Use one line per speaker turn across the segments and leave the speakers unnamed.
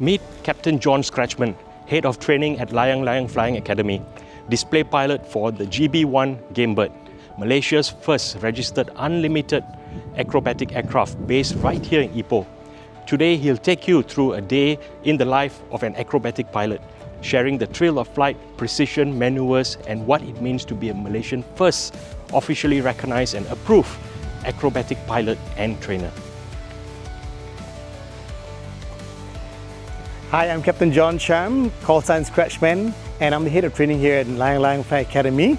Meet Captain Scratchman, Head of Training at Layang Flying Academy, display pilot for the GB1 Gamebird, Malaysia's first registered unlimited acrobatic aircraft based right here in Ipoh. Today he'll take you through a day in the life of an acrobatic pilot, sharing the thrill of flight, precision, maneuvers, and what it means to be a Malaysian first officially recognized and approved acrobatic pilot and trainer.
Hi, I'm Captain Scratchman, call sign Scratchman, and I'm the head of training here at Layang Flying Academy.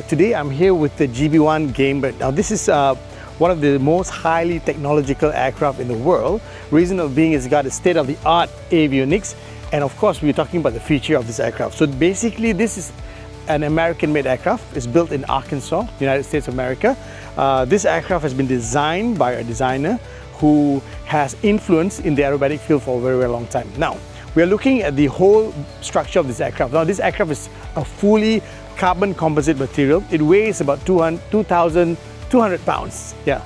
Today I'm here with the GB1 Gamebird. Now this is one of the most highly technological aircraft in the world. Reason of being is it's got a state-of-the-art avionics, and of course we're talking about the feature of this aircraft. So basically this is an American-made aircraft. It's built in Arkansas, United States of America. This aircraft has been designed by a designer who has influence in the aerobatic field for a very, very long time. Now, we are looking at the whole structure of this aircraft. Now, this aircraft is a fully carbon composite material. It weighs about 2,200 pounds. Yeah,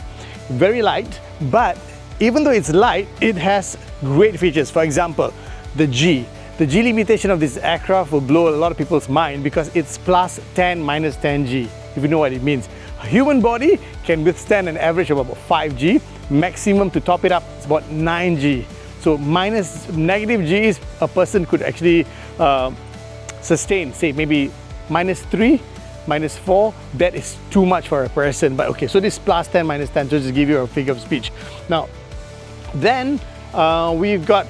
very light, but even though it's light, it has great features. For example, the G limitation of this aircraft will blow a lot of people's mind because it's plus 10 minus 10 G, if you know what it means. A human body can withstand an average of about 5 G. Maximum to top it up is about 9 G. So negative G is a person could actually sustain, say maybe -3, -4. That is too much for a person. But okay, so this plus 10 minus 10, so just give you a figure of speech. Now, then we've got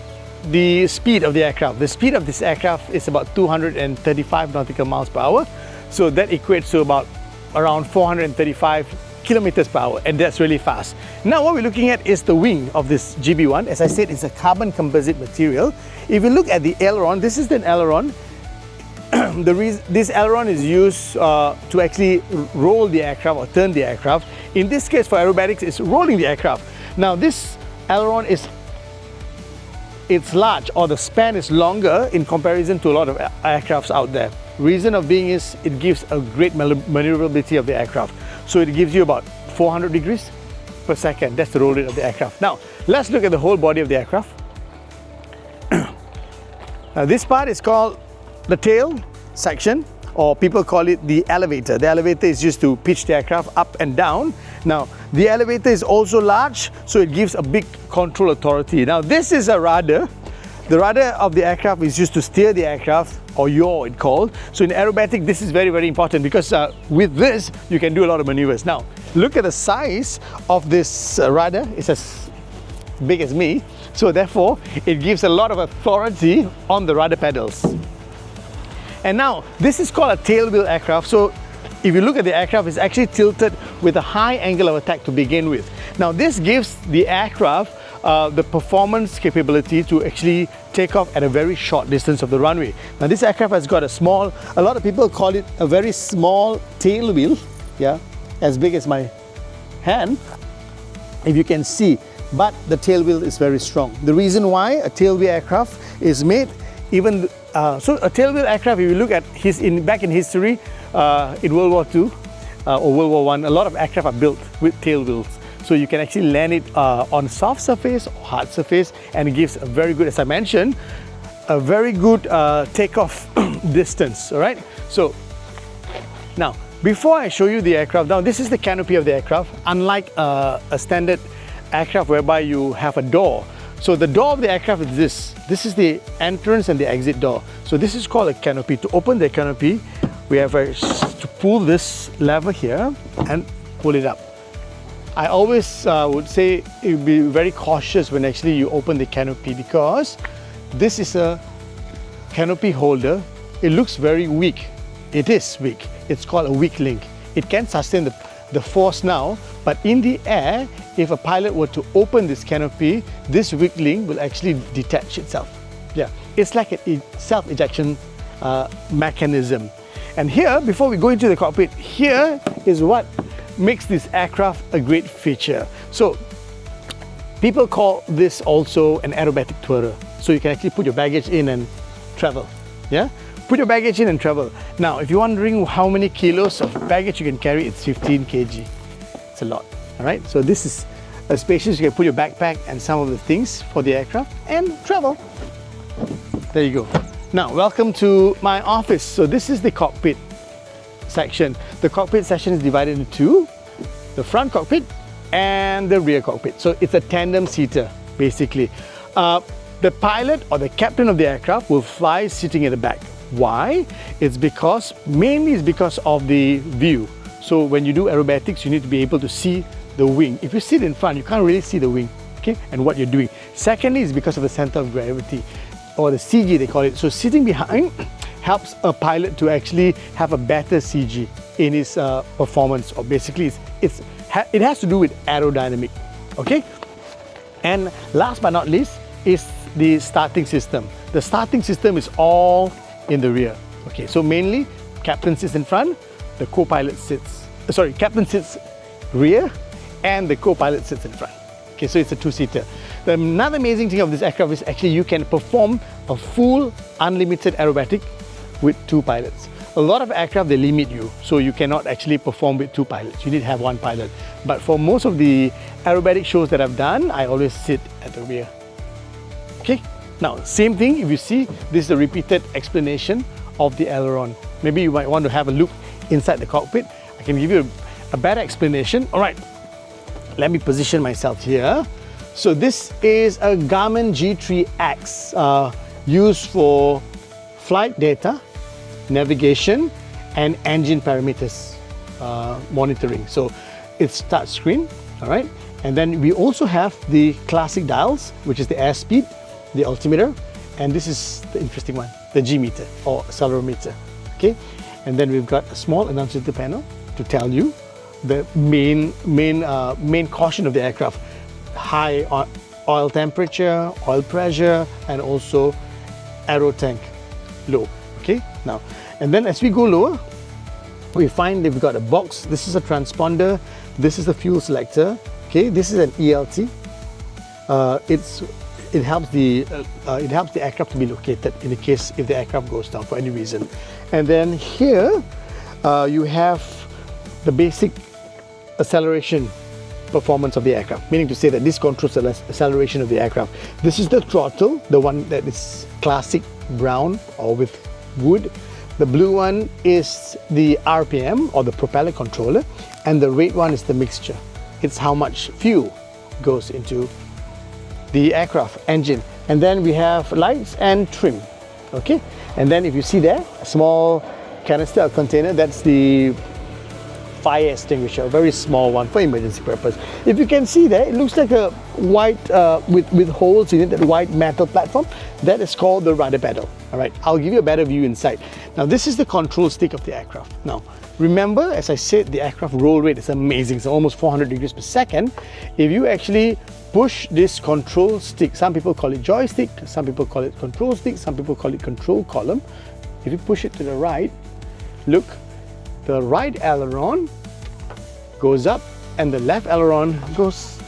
the speed of the aircraft. The speed of this aircraft is about 235 nautical miles per hour. So that equates to about around 435 kilometers per hour, and that's really fast. Now what we're looking at is the wing of this GB1. As I said, it's a carbon composite material. If you look at the aileron, this is the aileron. This aileron is used to actually roll the aircraft or turn the aircraft. In this case for aerobatics, it's rolling the aircraft. Now this aileron it's large, or the span is longer in comparison to a lot of aircrafts out there. Reason of being is it gives a great maneuverability of the aircraft. So it gives you about 400 degrees per second. That's the roll rate of the aircraft. Now, let's look at the whole body of the aircraft. Now, this part is called the tail section, or people call it the elevator. The elevator is used to pitch the aircraft up and down. Now, the elevator is also large, so it gives a big control authority. Now, this is a rudder. The rudder of the aircraft is used to steer the aircraft, or yaw it's called. So in aerobatic, this is very, very important because with this, you can do a lot of maneuvers. Now, look at the size of this rudder. It's as big as me. So therefore, it gives a lot of authority on the rudder pedals. And now, this is called a tailwheel aircraft. So if you look at the aircraft, it's actually tilted with a high angle of attack to begin with. Now, this gives the aircraft the performance capability to actually take off at a very short distance of the runway. Now this aircraft has got a lot of people call it a very small tail wheel, yeah, as big as my hand, if you can see, but the tail wheel is very strong. The reason why a tail wheel aircraft is made, so a tail wheel aircraft, if you look at back in history, in World War II or World War I, a lot of aircraft are built with tail wheels. So you can actually land it on soft surface or hard surface, and it gives a very good, as I mentioned, a very good takeoff distance, all right? So now, before I show you the aircraft, now this is the canopy of the aircraft, unlike a standard aircraft whereby you have a door. So the door of the aircraft is this. This is the entrance and the exit door. So this is called a canopy. To open the canopy, we have to pull this lever here and pull it up. I always would say you be very cautious when actually you open the canopy, because this is a canopy holder. It looks very weak. It is weak. It's called a weak link. It can sustain the force now, but in the air, if a pilot were to open this canopy, this weak link will actually detach itself. Yeah, it's like a self-ejection mechanism. And here, before we go into the cockpit, here is what makes this aircraft a great feature. So people call this also an aerobatic tourer. So you can actually put your baggage in and travel. Yeah, put your baggage in and travel. Now, if you're wondering how many kilos of baggage you can carry, it's 15 kg. It's a lot. All right. So this is a spacious. You can put your backpack and some of the things for the aircraft and travel. There you go. Now, welcome to my office. So this is the cockpit section. The cockpit section is divided into two, the front cockpit and the rear cockpit. So it's a tandem seater, basically. The pilot or the captain of the aircraft will fly sitting at the back. Why? Mainly it's because of the view. So when you do aerobatics, you need to be able to see the wing. If you sit in front, you can't really see the wing, okay, and what you're doing. Secondly, is because of the center of gravity, or the CG they call it. So sitting behind helps a pilot to actually have a better CG in his performance, or basically it has to do with aerodynamic, okay? And last but not least is the starting system. The starting system is all in the rear, okay? So mainly, captain sits in front, the co-pilot sits, captain sits rear, and the co-pilot sits in front. Okay, so it's a two-seater. Another amazing thing of this aircraft is actually you can perform a full unlimited aerobatic with two pilots. A lot of aircraft, they limit you, so you cannot actually perform with two pilots. You need to have one pilot. But for most of the aerobatic shows that I've done, I always sit at the rear. Okay, now same thing, if you see, this is a repeated explanation of the aileron. Maybe you might want to have a look inside the cockpit. I can give you a better explanation. All right, let me position myself here. So this is a Garmin G3X used for flight data, navigation, and engine parameters monitoring. So it's touch screen, all right? And then we also have the classic dials, which is the airspeed, the altimeter, and this is the interesting one, the G meter or accelerometer, okay? And then we've got a small annunciator panel to tell you the main caution of the aircraft: high oil temperature, oil pressure, and also aero tank low. Okay, now, and then as we go lower, we find that we've got a box. This is a transponder. This is the fuel selector. Okay, this is an ELT. It helps the aircraft to be located in the case if the aircraft goes down for any reason. And then here you have the basic acceleration performance of the aircraft, meaning to say that this controls the acceleration of the aircraft. This is the throttle, the one that is classic brown or with wood. The blue one is the RPM or the propeller controller, and the red one is the mixture. It's how much fuel goes into the aircraft engine. And then we have lights and trim, okay? And then if you see there, a small canister or container, that's the fire extinguisher, a very small one for emergency purpose. If you can see there, it looks like a white with holes in it, that white metal platform. That is called the rudder pedal. All right, I'll give you a better view inside. Now this is the control stick of the aircraft. Now remember, as I said, the aircraft roll rate is amazing. It's almost 400 degrees per second. If you actually push this control stick, some people call it joystick, some people call it control stick, some people call it control column. If you push it to the right, look, the right aileron goes up and the left aileron goes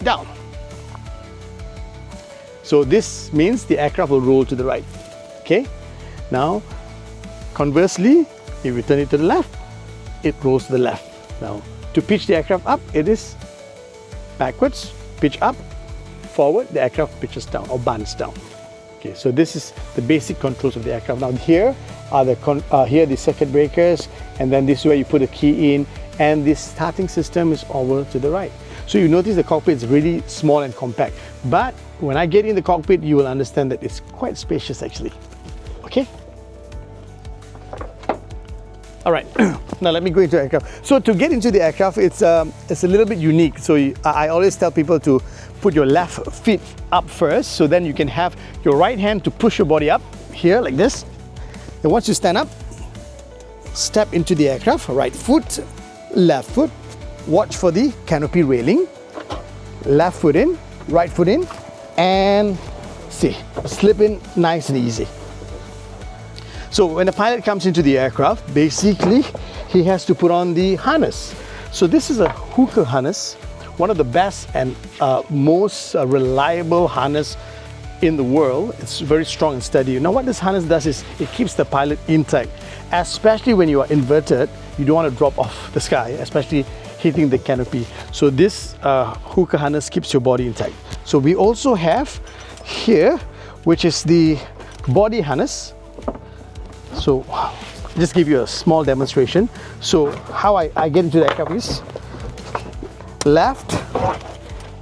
down. So this means the aircraft will roll to the right. Okay? Now, conversely, if we turn it to the left, it rolls to the left. Now, to pitch the aircraft up, it is backwards, pitch up, forward, the aircraft pitches down or bunts down. Okay, so this is the basic controls of the aircraft. Now here are the circuit breakers, and then this is where you put a key in, and this starting system is over to the right. So you notice the cockpit is really small and compact, but when I get in the cockpit, you will understand that it's quite spacious actually. Okay? All right, now let me go into the aircraft. So to get into the aircraft, it's a little bit unique. So I always tell people to put your left feet up first, so then you can have your right hand to push your body up here like this. Then once you stand up, step into the aircraft, right foot, left foot, watch for the canopy railing, left foot in, right foot in, and see, slip in nice and easy. So when a pilot comes into the aircraft, basically he has to put on the harness. So this is a hooker harness, one of the best and most reliable harness in the world. It's very strong and steady. Now what this harness does is it keeps the pilot intact, especially when you are inverted. You don't want to drop off the sky, especially hitting the canopy. So this hooker harness keeps your body intact. So we also have here which is the body harness. So just give you a small demonstration. So how I get into the aircraft is left,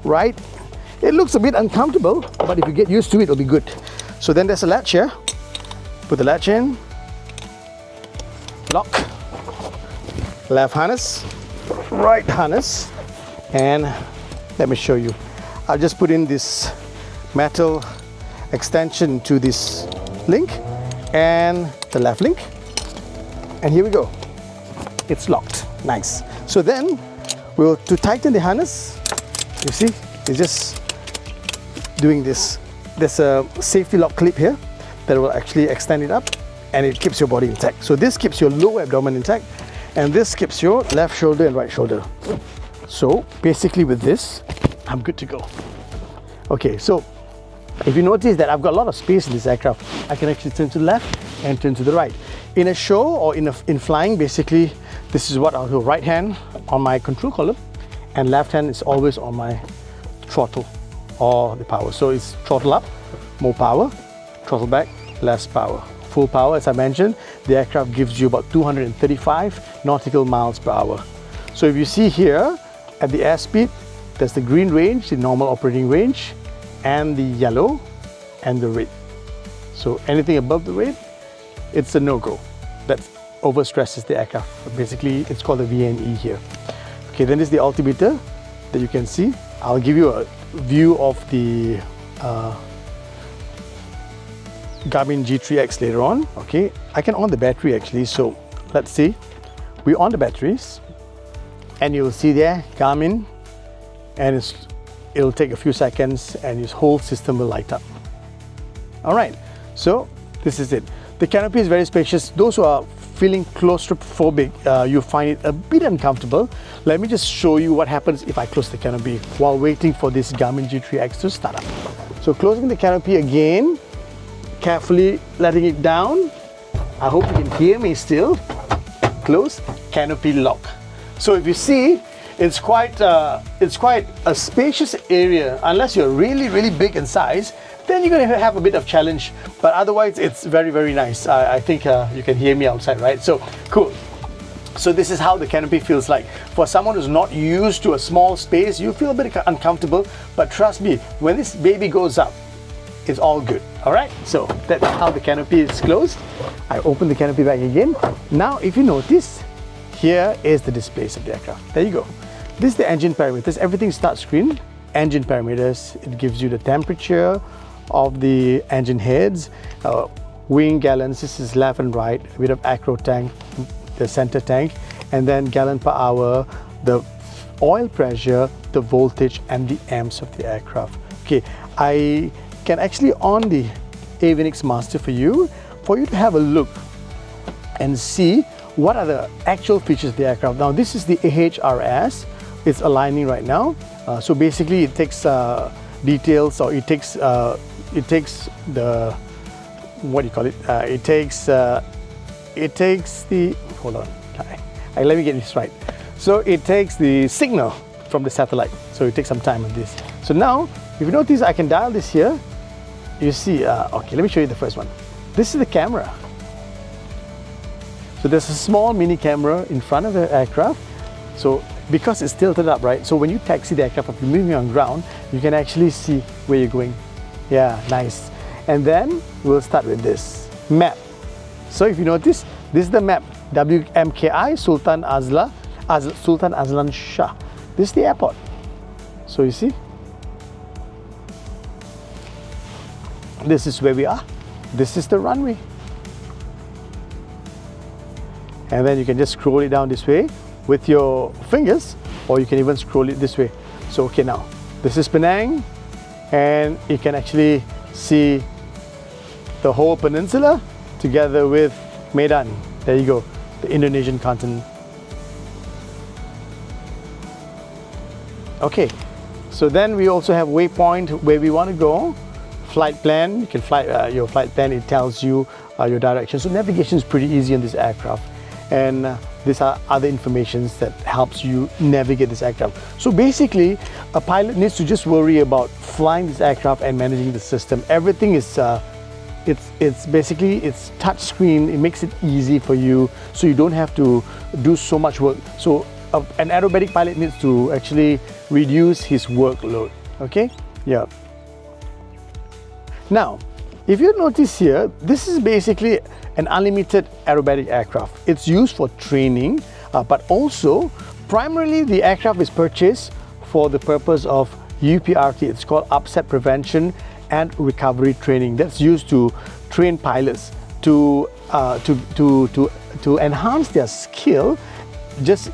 right. It looks a bit uncomfortable, but if you get used to it, it'll be good. So then there's a latch here. Put the latch in, lock, left harness, right harness, and let me show you. I'll just put in this metal extension to this link and the left link, and here we go. It's locked. Nice. So then to tighten the harness, you see, it's just doing this. There's a safety lock clip here that will actually extend it up, and it keeps your body intact. So this keeps your lower abdomen intact, and this keeps your left shoulder and right shoulder. So basically with this, I'm good to go. Okay, so if you notice that I've got a lot of space in this aircraft, I can actually turn to the left and turn to the right. In a show or in flying, basically, this is what I'll do. Right hand on my control column, and left hand is always on my throttle or the power. So it's throttle up, more power, throttle back, less power. Full power, as I mentioned, the aircraft gives you about 235 nautical miles per hour. So if you see here at the airspeed, there's the green range, the normal operating range, and the yellow and the red. So anything above the red, it's a no-go. That overstresses the aircraft. Basically, it's called the VNE here. Okay, then there's the altimeter that you can see. I'll give you a view of the Garmin G3X later on. Okay, I can on the battery actually. So let's see. We on the batteries, and you'll see there Garmin, and it'll take a few seconds, and this whole system will light up. All right, so this is it. The canopy is very spacious. Those who are feeling claustrophobic, you find it a bit uncomfortable. Let me just show you what happens if I close the canopy while waiting for this Garmin G3X to start up. So closing the canopy again, carefully letting it down. I hope you can hear me still. Close, canopy lock. So if you see, it's quite a spacious area. Unless you're really big in size, then you're going to have a bit of challenge. But otherwise, it's very nice. I think you can hear me outside, right? So cool. So this is how the canopy feels like. For someone who's not used to a small space, you feel a bit uncomfortable. But trust me, when this baby goes up, it's all good. All right. So that's how the canopy is closed. I open the canopy back again. Now, if you notice, here is the displays of the aircraft. There you go. This is the engine parameters. Everything starts screen. Engine parameters. It gives you the temperature of the engine heads, wing gallons. This is left and right. A bit of acro tank, the center tank, and then gallon per hour, the oil pressure, the voltage, and the amps of the aircraft. Okay, I can actually on the Avionics Master for you to have a look and see what are the actual features of the aircraft. Now this is the AHRS. It's aligning right now. So basically it takes details, or it takes the, what do you call it? It takes the, hold on, let me get this right. So it takes the signal from the satellite. So it takes some time on this. So now, if you notice, I can dial this here. You see, okay, let me show you the first one. This is the camera. So there's a small mini camera in front of the aircraft. So because it's tilted up, right? So when you taxi the aircraft, if you're moving on ground, you can actually see where you're going. Yeah, nice. And then we'll start with this map. So if you notice, this is the map. WMKI Sultan Azlan Shah. This is the airport. So you see, this is where we are. This is the runway. And then you can just scroll it down this way with your fingers, or you can even scroll it this way. So okay, now this is Penang, and you can actually see the whole peninsula together with Medan. There you go, the Indonesian continent. Okay, so then we also have waypoint where we want to go. Flight plan, you can fly your flight plan. It tells you your direction. So navigation is pretty easy on this aircraft. And these are other informations that helps you navigate this aircraft. So basically, a pilot needs to just worry about flying this aircraft and managing the system. Everything is it's basically touch screen. It makes it easy for you, so you don't have to do so much work. So an aerobatic pilot needs to actually reduce his workload. Okay, yeah. Now, if you notice here, this is basically an unlimited aerobatic aircraft. It's used for training, but also primarily the aircraft is purchased for the purpose of UPRT. It's called upset prevention and recovery training. That's used to train pilots to enhance their skill, just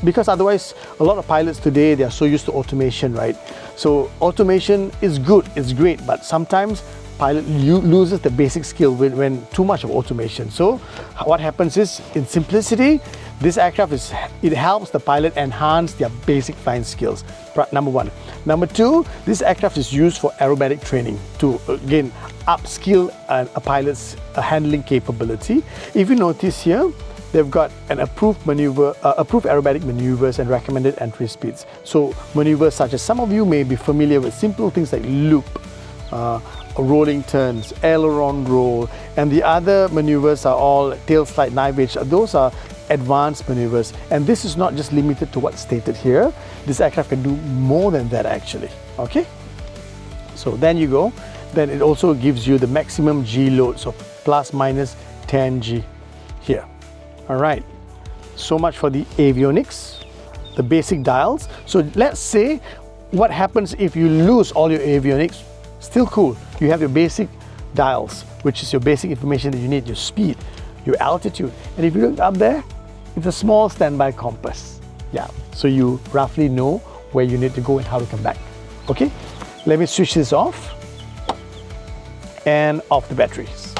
because otherwise a lot of pilots today, they are so used to automation, right? So automation is good, it's great, but sometimes pilot loses the basic skill when too much of automation. So what happens is, in simplicity, this aircraft it helps the pilot enhance their basic flying skills. Number one. Number two, this aircraft is used for aerobatic training to again upskill a pilot's handling capability. If you notice here, they've got an approved aerobatic maneuvers and recommended entry speeds. So maneuvers such as, some of you may be familiar with simple things like loop, rolling turns, aileron roll, and the other maneuvers are all tail slide, knife edge. Those are advanced maneuvers, and this is not just limited to what's stated here. This aircraft can do more than that actually. Okay, so then you go. Then it also gives you the maximum G load, so plus minus 10 G here. All right, so much for the avionics, the basic dials. So let's say, what happens if you lose all your avionics? Still cool. You have your basic dials, which is your basic information that you need, your speed, your altitude. And if you look up there, it's a small standby compass. Yeah, so you roughly know where you need to go and how to come back. Okay, let me switch this off and off the batteries.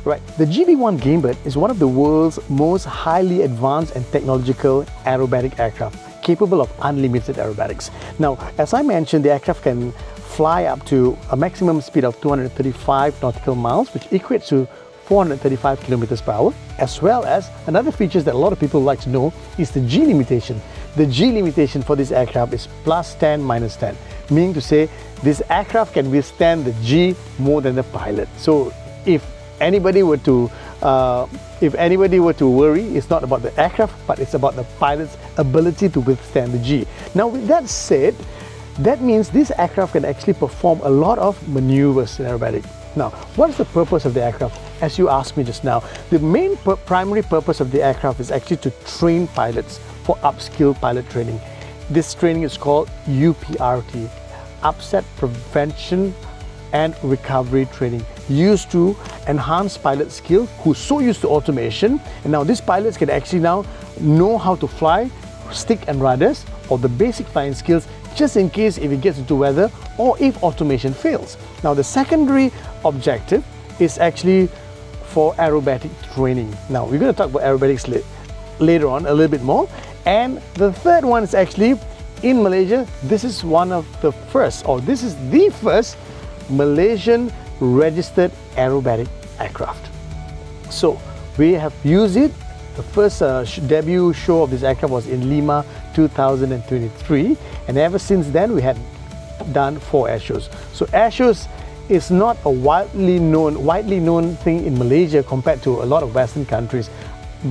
Right, the GB1 Gamebird is one of the world's most highly advanced and technological aerobatic aircraft, capable of unlimited aerobatics. Now, as I mentioned, the aircraft can fly up to a maximum speed of 235 nautical miles, which equates to 435 kilometers per hour, as well as another feature that a lot of people like to know is the G limitation. The G limitation for this aircraft is plus 10 minus 10, meaning to say this aircraft can withstand the G more than the pilot. So if anybody were to worry, it's not about the aircraft, but it's about the pilot's ability to withstand the G. Now, with that said, that means this aircraft can actually perform a lot of maneuvers in aerobatic. Now, what is the purpose of the aircraft? As you asked me just now, the main primary purpose of the aircraft is actually to train pilots for upskill pilot training. This training is called UPRT, Upset Prevention and Recovery Training, used to enhance pilot skill who's so used to automation. And now these pilots can actually now know how to fly stick and rudders, or the basic flying skills, just in case if it gets into weather or if automation fails. Now, the secondary objective is actually for aerobatic training. Now, we're going to talk about aerobatics later on a little bit more. And the third one is actually in Malaysia. This is one of the first, or this is the first Malaysian registered aerobatic aircraft. So we have used it. The first debut show of this aircraft was in Lima 2023, and ever since then we had done 4 air shows. So air shows is not a widely known thing in Malaysia compared to a lot of Western countries,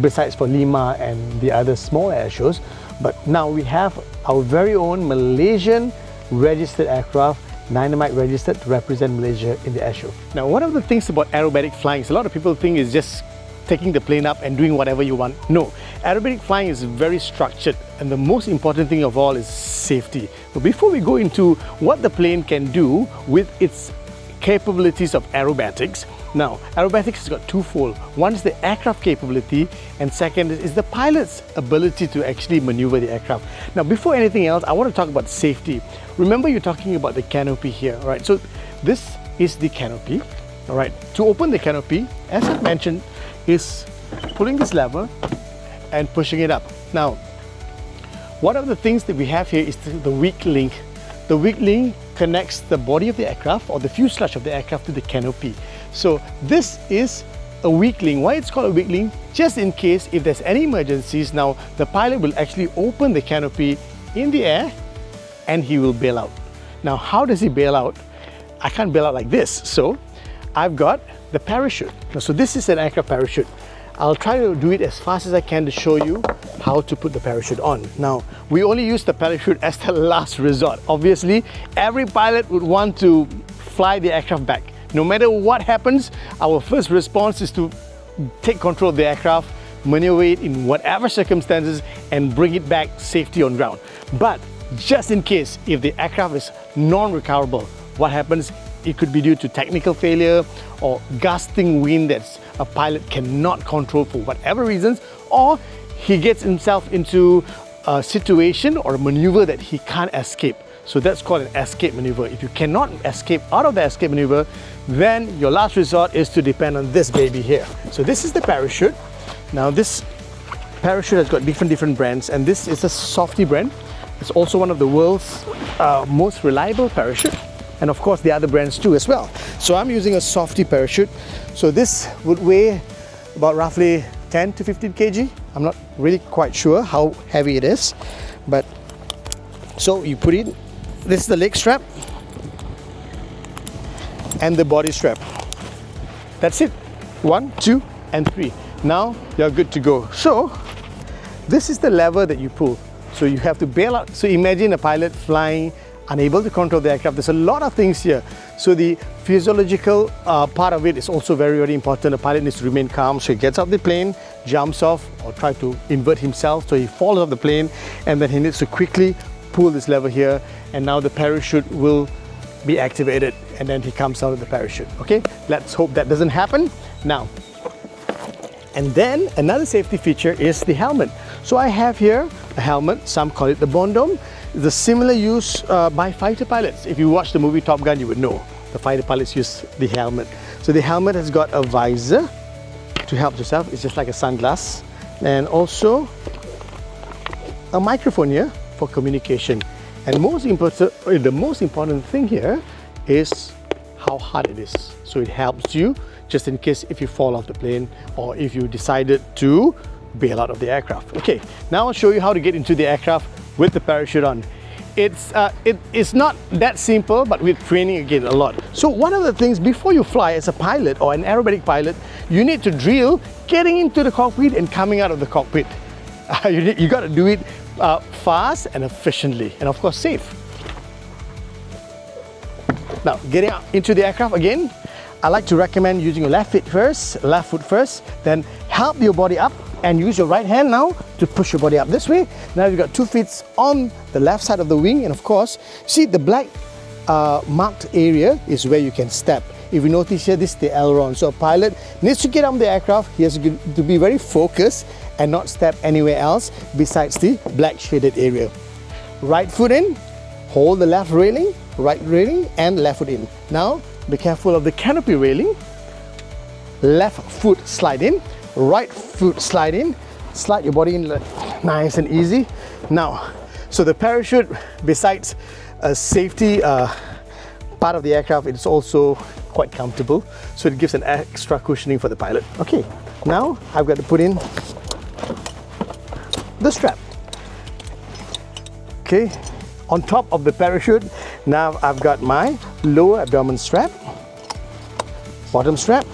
besides for Lima and the other small air shows. But now we have our very own Malaysian registered aircraft, Dynamite registered, to represent Malaysia in the air show. Now, one of the things about aerobatic flying is a lot of people think is just taking the plane up and doing whatever you want. No, aerobatic flying is very structured, and the most important thing of all is safety. But before we go into what the plane can do with its capabilities of aerobatics, now aerobatics has got twofold. One is the aircraft capability, and second is the pilot's ability to actually maneuver the aircraft. Now, before anything else, I want to talk about safety. Remember, you're talking about the canopy here, right? So this is the canopy. All right, to open the canopy, as I mentioned, is pulling this lever and pushing it up. Now, one of the things that we have here is the weak link. The weak link connects the body of the aircraft, or the fuselage of the aircraft, to the canopy. So this is a weak link. Why it's called a weak link? Just in case if there's any emergencies, now the pilot will actually open the canopy in the air and he will bail out. Now, how does he bail out? I can't bail out like this. So I've got the parachute. So this is an aircraft parachute. I'll try to do it as fast as I can to show you how to put the parachute on. Now, we only use the parachute as the last resort. Obviously, every pilot would want to fly the aircraft back. No matter what happens, our first response is to take control of the aircraft, maneuver it in whatever circumstances, and bring it back safely on ground. But just in case, if the aircraft is non-recoverable, what happens? It could be due to technical failure or gusting wind that a pilot cannot control for whatever reasons, or he gets himself into a situation or a maneuver that he can't escape. So that's called an escape maneuver. If you cannot escape out of the escape maneuver, then your last resort is to depend on this baby here. So this is the parachute. Now this parachute has got different brands, and this is a Softy brand. It's also one of the world's most reliable parachute. And of course the other brands too as well. So I'm using a Softy parachute. So this would weigh about roughly 10 to 15 kg. I'm not really quite sure how heavy it is, but so you put it, this is the leg strap and the body strap. That's it. 1, 2, and 3. Now you're good to go. So this is the lever that you pull. So you have to bail out. So imagine a pilot flying, unable to control the aircraft. There's a lot of things here. So the physiological part of it is also very important. The pilot needs to remain calm. So he gets out the plane, jumps off, or try to invert himself. So he falls off the plane, and then he needs to quickly pull this lever here, and now the parachute will be activated, and then he comes out of the parachute. Okay, let's hope that doesn't happen now. And then another safety feature is the helmet. So I have here a helmet, some call it the Bondom. It's a similar use by fighter pilots. If you watch the movie Top Gun, you would know the fighter pilots use the helmet. So the helmet has got a visor to help yourself. It's just like a sunglass, and also a microphone here for communication. And the most important thing here is how hard it is. So it helps you just in case if you fall off the plane or if you decided to bail out of the aircraft. Okay, now I'll show you how to get into the aircraft with the parachute on. It's not that simple, but we're training again a lot. So one of the things before you fly as a pilot or an aerobatic pilot, you need to drill getting into the cockpit and coming out of the cockpit. You got to do it fast and efficiently, and of course safe. Now getting out into the aircraft again, I like to recommend using your left foot first, then help your body up and use your right hand now to push your body up this way. Now you've got 2 feet on the left side of the wing, and of course, see the black marked area is where you can step. If you notice here, this is the aileron. So a pilot needs to get on the aircraft, he has to be very focused and not step anywhere else besides the black shaded area. Right foot in, hold the left railing, right railing, and left foot in. Now be careful of the canopy railing. Left foot slide in, right foot slide in, slide your body in nice and easy. Now, so the parachute, besides a safety part of the aircraft, it's also quite comfortable, so it gives an extra cushioning for the pilot. Okay, now I've got to put in the strap. Okay, on top of the parachute, now I've got my lower abdomen strap, bottom strap.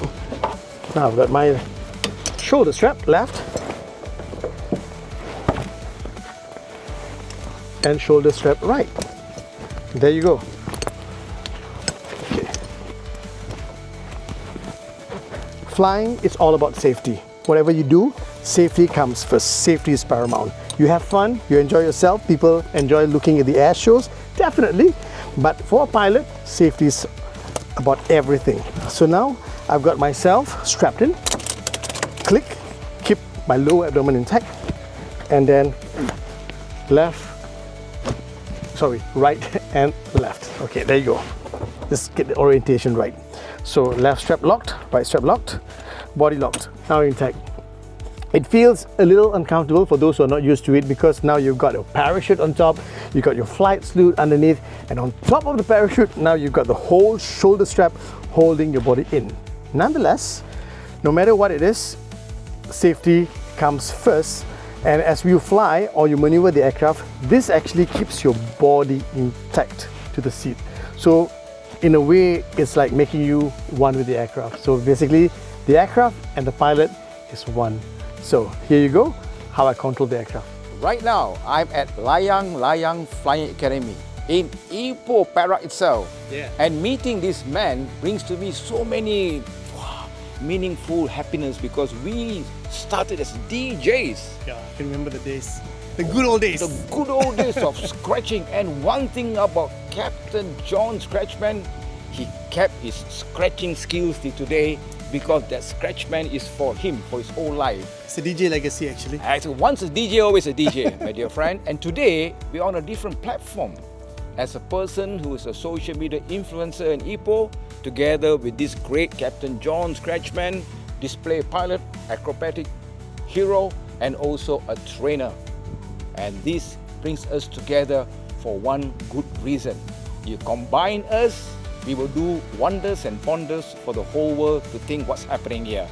Now I've got my shoulder strap, left, and shoulder strap right. There you go. Okay. Flying is all about safety. Whatever you do, safety comes first. Safety is paramount. You have fun, you enjoy yourself, people enjoy looking at the air shows, definitely. But for a pilot, safety is about everything. So now I've got myself strapped in. Click, keep my lower abdomen intact, and then right and left. Okay, there you go. Just get the orientation right. So left strap locked, right strap locked, body locked. Now intact. It feels a little uncomfortable for those who are not used to it, because now you've got a parachute on top, you've got your flight suit underneath, and on top of the parachute, now you've got the whole shoulder strap holding your body in. Nonetheless, no matter what it is, safety comes first. And as you fly or you maneuver the aircraft, this actually keeps your body intact to the seat. So in a way, it's like making you one with the aircraft. So basically, the aircraft and the pilot is one. So here you go, how I control the aircraft.
Right now, I'm at Layang Flying Academy in Ipoh, Perak itself.
Yeah.
And meeting this man brings to me so many meaningful happiness because we started as DJs.
Yeah, I can remember the days. The good old days.
The good old days of scratching. And one thing about Captain John Scratchman, he kept his scratching skills till today because that Scratchman is for him, for his whole life.
It's a DJ legacy actually.
So once a DJ, always a DJ, my dear friend. And today, we're on a different platform. As a person who is a social media influencer in Ipoh, together with this great Captain John Scratchman, display pilot, acrobatic hero, and also a trainer. And this brings us together for one good reason. You combine us, we will do wonders and wonders for the whole world to think what's happening here.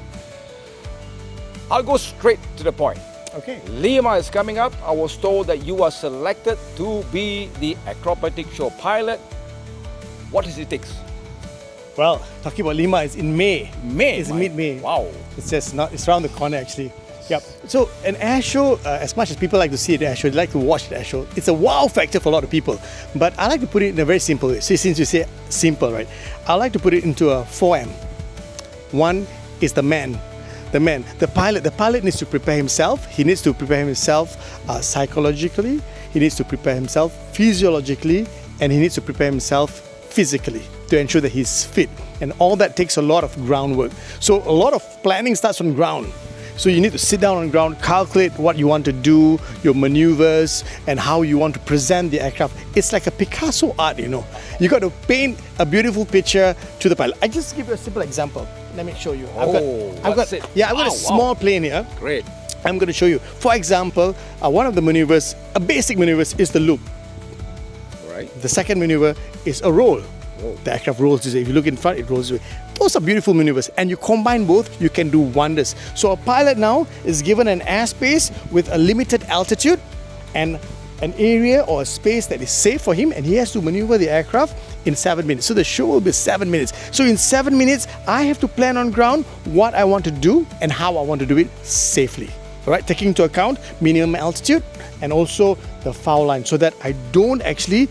I'll go straight to the point.
Okay.
LIMA is coming up. I was told that you are selected to be the acrobatic show pilot. What does it take?
Well, talking about LIMA is in May.
May?
It's mid-May.
Wow.
It's just not, it's around the corner actually. Yep. So an air show, as much as people like to see the air show, they like to watch the air show, it's a wow factor for a lot of people. But I like to put it in a very simple way. So since you say simple, right? I like to put it into a 4M. One is the man. The pilot needs to prepare himself. He needs to prepare himself psychologically. He needs to prepare himself physiologically, and he needs to prepare himself physically to ensure that he's fit. And all that takes a lot of groundwork. So a lot of planning starts on ground. So you need to sit down on ground, calculate what you want to do, your maneuvers, and how you want to present the aircraft. It's like a Picasso art, you know. You got to paint a beautiful picture to the pilot. I just give you a simple example. Let me show you. I've got a small plane here.
Great.
I'm going to show you. For example, one of the maneuvers, a basic maneuvers, is the loop.
Right.
The second maneuver is a roll.
Whoa.
The aircraft rolls this way. If you look in front, it rolls this way. Those are beautiful maneuvers, and you combine both, you can do wonders. So a pilot now is given an airspace with a limited altitude and an area or a space that is safe for him, and he has to maneuver the aircraft in 7 minutes. So the show will be 7 minutes. So in 7 minutes, I have to plan on ground what I want to do and how I want to do it safely. All right, taking into account minimum altitude and also the foul line, so that I don't actually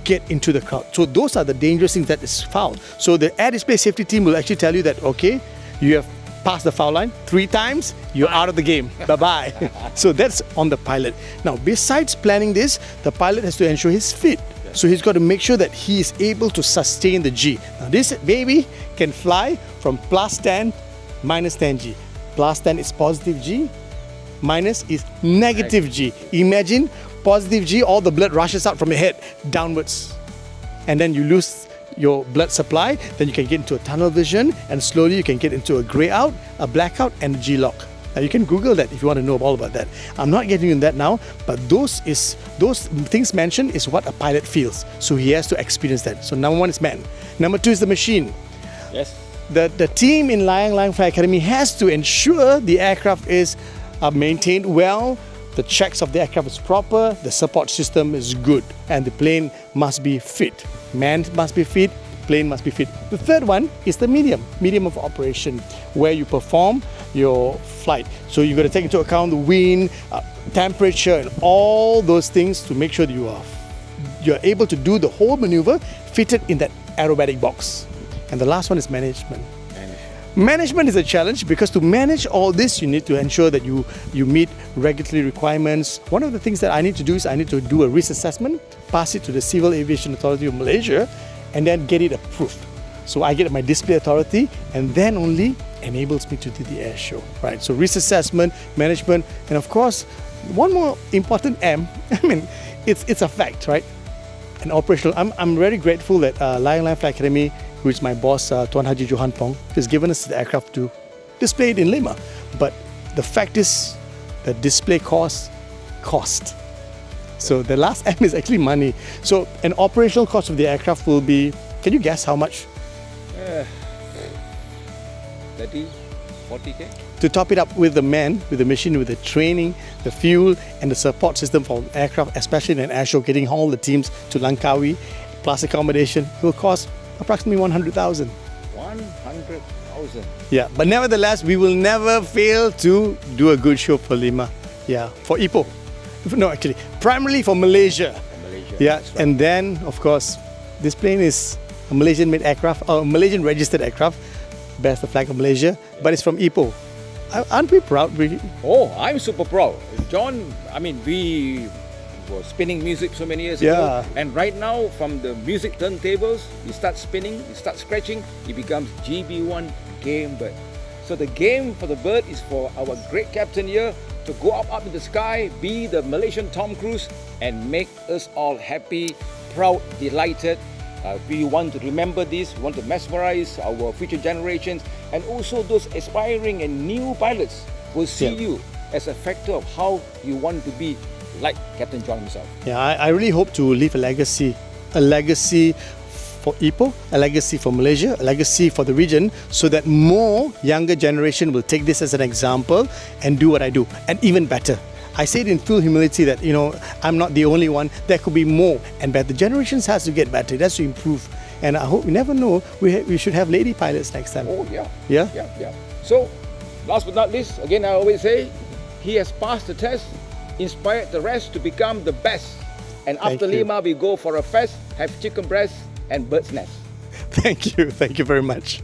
get into the crowd. So those are the dangerous things that is foul. So the air display safety team will actually tell you that, okay, you have passed the foul line 3 times, you're out of the game. Bye-bye. So that's on the pilot. Now, besides planning this, the pilot has to ensure he's fit. So he's got to make sure that he is able to sustain the G. Now this baby can fly from plus 10, minus 10 G. Plus 10 is positive G, minus is negative G. Imagine positive G, all the blood rushes out from your head downwards. And then you lose your blood supply, then you can get into a tunnel vision, and slowly you can get into a grey out, a blackout, and a G-lock. Now you can Google that if you want to know all about that. I'm not getting into that now, but those things mentioned is what a pilot feels. So he has to experience that. So number 1 is man. Number 2 is the machine.
Yes.
The team in Layang Flight Academy has to ensure the aircraft is maintained well, the checks of the aircraft is proper, the support system is good, and the plane must be fit. Man must be fit, plane must be fit. The third one is the medium of operation, where you perform your flight. So you've got to take into account the wind, temperature, and all those things to make sure that you're able to do the whole maneuver fitted in that aerobatic box. And the last one is management. Management is a challenge because to manage all this, you need to ensure that you meet regulatory requirements. One of the things that I need to do is I need to do a risk assessment, pass it to the Civil Aviation Authority of Malaysia, and then get it approved. So I get my display authority, and then only enables me to do the air show, right? So risk assessment, management, and of course, one more important M. I mean, it's a fact, right? And operational. I'm very grateful that Layang Flight Academy, who is my boss, Tuan Haji Johan Pong, has given us the aircraft to display it in LIMA. But the fact is, the display cost. So the last M is actually money. So an operational cost of the aircraft will be, can you guess how much?
30, 40K?
To top it up with the man, with the machine, with the training, the fuel, and the support system for aircraft, especially in an airshow, getting all the teams to Langkawi, plus accommodation, will cost approximately 100,000.
100,000.
Yeah, but nevertheless, we will never fail to do a good show for LIMA. Yeah, for Ipoh. No, actually, primarily for Malaysia.
Malaysia.
Yeah,
that's right.
and then, of course, this plane is a Malaysian-made aircraft, or a Malaysian-registered aircraft, bears the flag of Malaysia, but it's from Ipoh. Aren't we proud, really?
Oh, I'm super proud. John, I mean, we were spinning music so many years ago.
Yeah.
And right now, from the music turntables, you start spinning, you start scratching, it becomes GB1 Gamebird. So the game for the bird is for our great captain here to go up in the sky, be the Malaysian Tom Cruise, and make us all happy, proud, delighted. We want to remember this, we want to mesmerize our future generations, and also those aspiring and new pilots will see you as a factor of how you want to be like Captain John himself.
Yeah, I really hope to leave a legacy for Ipoh, a legacy for Malaysia, a legacy for the region, so that more younger generation will take this as an example and do what I do, and even better. I say it in full humility that, you know, I'm not the only one. There could be more and better. Generations has to get better. It has to improve. And I hope, you never know, we should have lady pilots next time.
Oh yeah.
Yeah?
Yeah. So, last but not least, again I always say, he has passed the test, inspired the rest to become the best. And
Thank
after
you.
Lima, we go for a fest, have chicken breast and bird's nest.
Thank you very much.